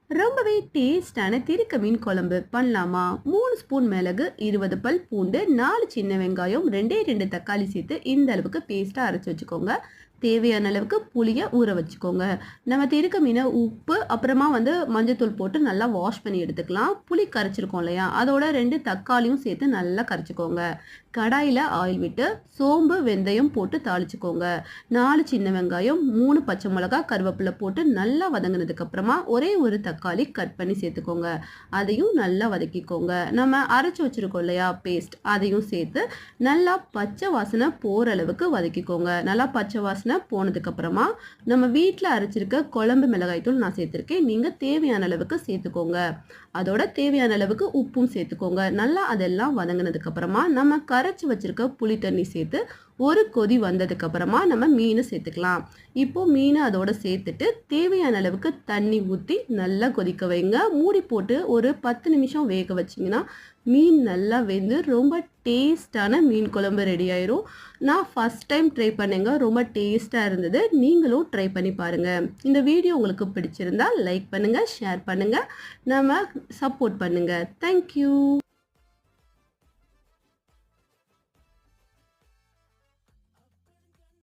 ரொம்பவே டேஸ்டான திருக்க மீன் குழம்பு பண்ணலாமா? 3 ஸ்பூன் மிளகு, 20 பல் பூண்டு, 4 சின்ன வெங்காயம், 2 தக்காளி சேர்த்து இந்த அளவுக்கு பேஸ்டா அரைச்சு வச்சுக்கோங்க. தேவையான அளவுக்கு புளிய ஊற வச்சுக்கோங்க. நம்ம திருக்க மீனை உப்பு அப்புறமா மஞ்சத்தூள் போட்டு நல்லா வாஷ் பண்ணி எடுத்துக்கலாம். புளி கரைச்சிருக்கோம் இல்லையா, அதோட 2 தக்காளியும் சேர்த்து நல்லா கரைச்சிக்கோங்க. கடாயில் ஆயில் விட்டு சோம்பு வெந்தயம் போட்டு தாளிச்சுக்கோங்க. 4 சின்ன வெங்காயம், 3 பச்சை மிளகா, கருவேப்பிலை போட்டு நல்லா வதங்கினதுக்கு அப்புறமா ஒரே ஒரு தக்காளி கட் பண்ணி சேர்த்துக்கோங்க. அதையும் நல்லா வதக்கிக்கோங்க. நம்ம அரைச்சு வச்சிருக்கோம் இல்லையா பேஸ்ட், அதையும் சேர்த்து நல்லா பச்சை வாசனை போகிற அளவுக்கு வதக்கிக்கோங்க. நல்லா பச்சை வாசனை போனதுக்கு அப்புறமா நம்ம வீட்டில் அரைச்சிருக்க குழம்பு மிளகாய் தூள் நான் சேர்த்துருக்கேன். நீங்கள் தேவையான அளவுக்கு சேர்த்துக்கோங்க. அதோட தேவையான அளவுக்கு உப்பும் சேர்த்துக்கோங்க. நல்லா அதெல்லாம் வதங்கினதுக்கு அப்புறமா நம்ம கரைச்சி வச்சிருக்க புளி தண்ணி சேர்த்து ஒரு கொதி வந்ததுக்கு அப்புறமா நம்ம மீனை சேர்த்துக்கலாம். இப்போ மீனை அதோட சேர்த்துட்டு தேவையான அளவுக்கு தண்ணி ஊற்றி நல்லா கொதிக்க வைங்க. மூடி போட்டு ஒரு 10 நிமிஷம் வேக வச்சிங்கன்னா மீன் நல்லா வெந்து ரொம்ப டேஸ்டான மீன் குழம்பு ரெடி ஆயிரும். நான் ஃபர்ஸ்ட் டைம் ட்ரை பண்ணேங்க, ரொம்ப டேஸ்ட்டாக இருந்தது. நீங்களும் ட்ரை பண்ணி பாருங்கள். இந்த வீடியோ உங்களுக்கு பிடிச்சிருந்தா லைக் பண்ணுங்கள், ஷேர் பண்ணுங்கள், நம்ம சப்போர்ட் பண்ணுங்கள். தேங்க்யூ.